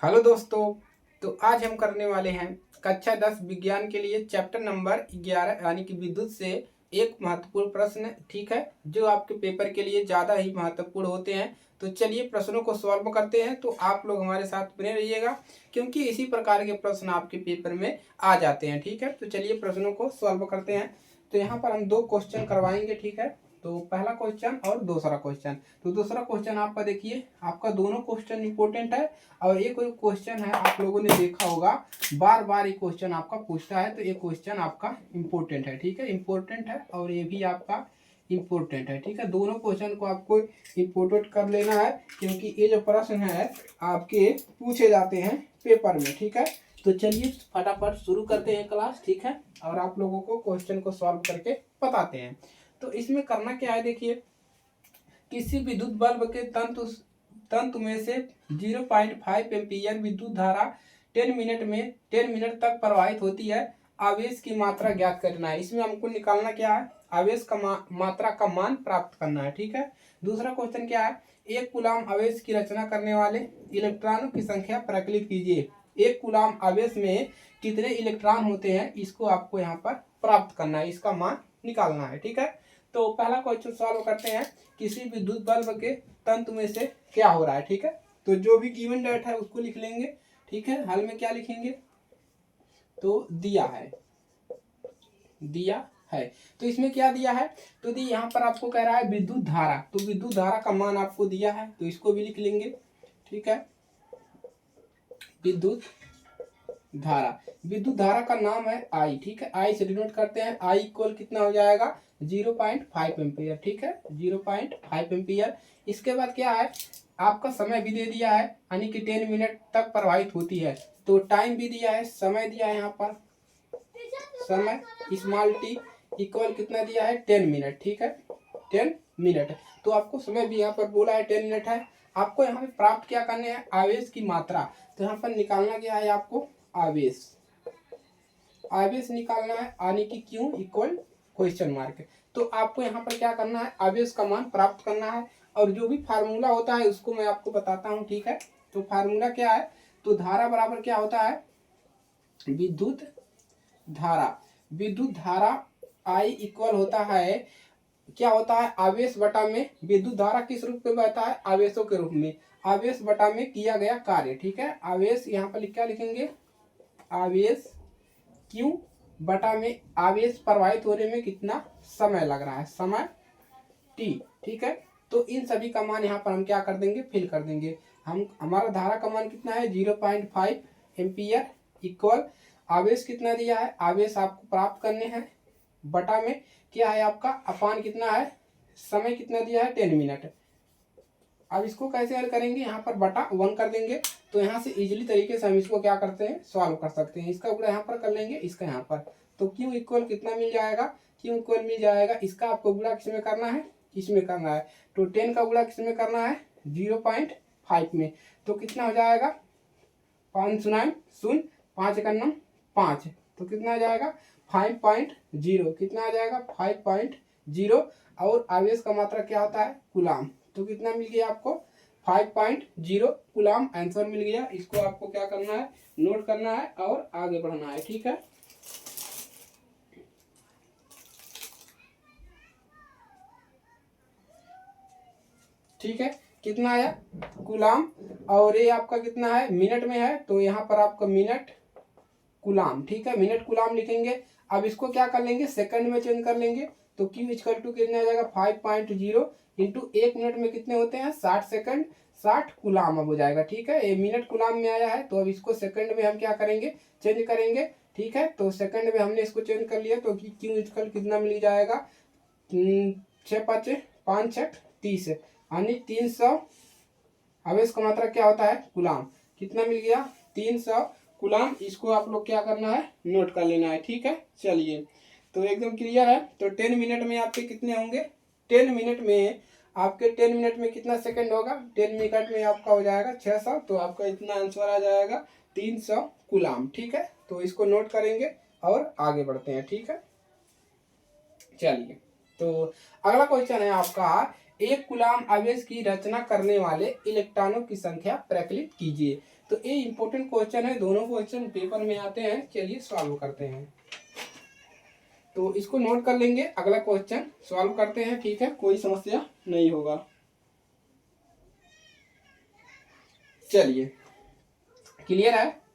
Hello दोस्तों। तो आज हम करने वाले हैं कक्षा 10 विज्ञान के लिए चैप्टर नंबर 11 यानी कि विद्युत से एक महत्वपूर्ण प्रश्न, ठीक है, जो आपके पेपर के लिए ज़्यादा ही महत्वपूर्ण होते हैं। तो चलिए प्रश्नों को सॉल्व करते हैं। तो आप लोग हमारे साथ बने रहिएगा क्योंकि इसी प्रकार के प्रश्न आपके पेपर में आ जाते हैं, ठीक है। तो चलिए प्रश्नों को सॉल्व करते हैं। तो यहाँ पर हम दो क्वेश्चन करवाएंगे, ठीक है। तो पहला क्वेश्चन और दूसरा क्वेश्चन। तो दूसरा क्वेश्चन आपका देखिए, आपका दोनों क्वेश्चन इंपॉर्टेंट है। और ये कोई क्वेश्चन है आप लोगों ने देखा होगा, बार बार ये क्वेश्चन आपका पूछता है। तो ये क्वेश्चन आपका इम्पोर्टेंट है, ठीक है, इम्पोर्टेंट है। और ये भी आपका इम्पोर्टेंट है, ठीक है। दोनों क्वेश्चन को आपको इम्पोर्टेंट कर लेना है क्योंकि ये जो प्रश्न है आपके पूछे जाते हैं पेपर में, ठीक है। तो चलिए फटाफट शुरू करते हैं क्लास, ठीक है। और आप लोगों को क्वेश्चन को सॉल्व करके बताते हैं। तो इसमें करना क्या है, देखिए, किसी विद्युत बल्ब के तंतु में से 0.5 एम्पीयर विद्युत धारा 10 मिनट तक प्रवाहित होती है। आवेश की मात्रा ज्ञात करना है। इसमें हमको निकालना क्या है, आवेश का मात्रा का मान प्राप्त करना है, ठीक है। दूसरा क्वेश्चन क्या है, एक कूलाम आवेश की रचना करने वाले इलेक्ट्रॉनों की संख्या प्रकलित कीजिए। एक कूलाम आवेश में कितने इलेक्ट्रॉन होते हैं, इसको आपको यहाँ पर प्राप्त करना है, इसका मान निकालना है, ठीक है। तो पहला क्वेश्चन सॉल्व करते हैं। किसी विद्युत बल्ब के तंतु में से क्या हो रहा है, ठीक है। तो जो भी गिवन डेट है उसको लिख लेंगे, ठीक है। हल में क्या लिखेंगे, तो दिया है, दिया है। तो इसमें क्या दिया है, तो दी यहाँ पर आपको कह रहा है विद्युत धारा। तो विद्युत धारा का मान आपको दिया है, तो इसको भी लिख लेंगे, ठीक है। विद्युत धारा, विद्युत धारा का नाम है आई, ठीक है। आई से डिनोट करते हैं। आई इक्वल कितना हो जाएगा, 0.5 एम्पियर, ठीक है, 0.5 एम्पियर। इसके बाद क्या है, आपका समय भी दे दिया है, यानी कि 10 मिनट तक प्रवाहित होती है। तो टाइम भी दिया है, समय दिया है यहाँ पर, समय स्मॉल टी इक्वल कितना दिया है, 10 मिनट, ठीक है, 10 मिनट। तो आपको समय भी यहाँ पर बोला है 10 मिनट है। आपको यहाँ पे प्राप्त क्या करने हैं, आवेश की मात्रा। तो यहाँ पर निकालना क्या है आपको, आवेश, आवेश निकालना है, यानी कि क्यू इक्वल क्वेश्चन मार्क। तो आपको यहाँ पर क्या करना है, आवेश का मान प्राप्त करना है। और जो भी फार्मूला होता है उसको मैं आपको बताता हूँ, ठीक है। तो फार्मूला क्या है, तो धारा बराबर क्या होता है, विद्युत धारा। विद्युत धारा आई इक्वल होता है, क्या होता है, आवेश बटा में, विद्युत धारा किस रूप में बहता है, आवेशों के रूप में, आवेश बटा में किया गया कार्य, ठीक है। आवेश यहाँ पर क्या लिखेंगे, आवेश क्यू बटा में आवेश प्रवाहित होने में कितना समय लग रहा है, समय टी, ठीक है। तो इन सभी का मान यहाँ पर हम क्या कर देंगे, फिल कर देंगे। हम हमारा धारा का मान कितना है, 0.5 एम्पियर इक्वल आवेश कितना दिया है, आवेश आपको प्राप्त करने हैं, बटा में क्या है आपका अपान कितना है, समय कितना दिया है, 10 मिनट। अब इसको कैसे हल करेंगे, यहाँ पर बटा 1 कर देंगे। तो यहाँ से इजीली तरीके से हम इसको क्या करते हैं, सॉल्व कर सकते हैं। इसका गुणा यहाँ पर कर लेंगे, इसका यहाँ पर। तो क्यू इक्वल कितना मिल जाएगा, क्यू इक्वल मिल जाएगा, इसका आपको गुणा किसमें करना है, इसमें करना है। तो 10 का गुणा किसमें करना है, 0.5 में। तो कितना हो जाएगा, 5 शून्य शून्य, 5 का नम 5, तो कितना आ जाएगा 5.0, कितना आ जाएगा 5.0। और आवेश का मात्रा क्या होता है, कूलाम। तो कितना मिल गया आपको, 5.0 कूलाम आंसर मिल गया। इसको आपको क्या करना है, नोट करना है और आगे बढ़ना है, ठीक है। ठीक है, कितना आया कूलाम, और ये आपका कितना है, मिनट में है। तो यहाँ पर आपका मिनट कूलाम, ठीक है, मिनट कूलाम लिखेंगे। अब इसको क्या कर लेंगे, सेकंड में चेंज कर लेंगे। तो क्यू इक्वल टू कितना आ जाएगा, 5.0 इंटू 1 मिनट में कितने होते हैं, 60 सेकंड, 60 कूलाम अब हो जाएगा, ठीक है। ये मिनट कूलाम में आया है, तो अब इसको सेकंड में हम क्या करेंगे, चेंज करेंगे, ठीक है। तो सेकंड में हमने इसको चेंज कर लिया, तो क्यू इक्वल कितना मिल जाएगा, 6×5 = 5×6 = 30, यानी 300। आवेश का मात्रा क्या होता है, कूलाम, कितना मिल गया, 300 कूलाम। इसको आप लोग क्या करना है, नोट कर लेना है, ठीक है। चलिए, तो एकदम क्लियर है। तो 10 मिनट में आपके कितने होंगे, 10 मिनट में आपके 10 मिनट में कितना सेकंड होगा, 10 मिनट में आपका हो जाएगा 600। तो आपका इतना आंसर आ जाएगा 300 कूलाम, ठीक है। तो इसको नोट करेंगे और आगे बढ़ते हैं, ठीक है। चलिए, तो अगला क्वेश्चन है आपका, एक कूलाम आवेश की रचना करने वाले इलेक्ट्रॉनों की संख्या प्रकलित कीजिए। तो ये इंपॉर्टेंट क्वेश्चन है, दोनों क्वेश्चन पेपर में आते हैं। चलिए सॉल्व करते हैं। तो इसको नोट कर लेंगे, अगला क्वेश्चन सॉल्व करते हैं, ठीक है, कोई समस्या नहीं होगा। चलिए क्लियर है।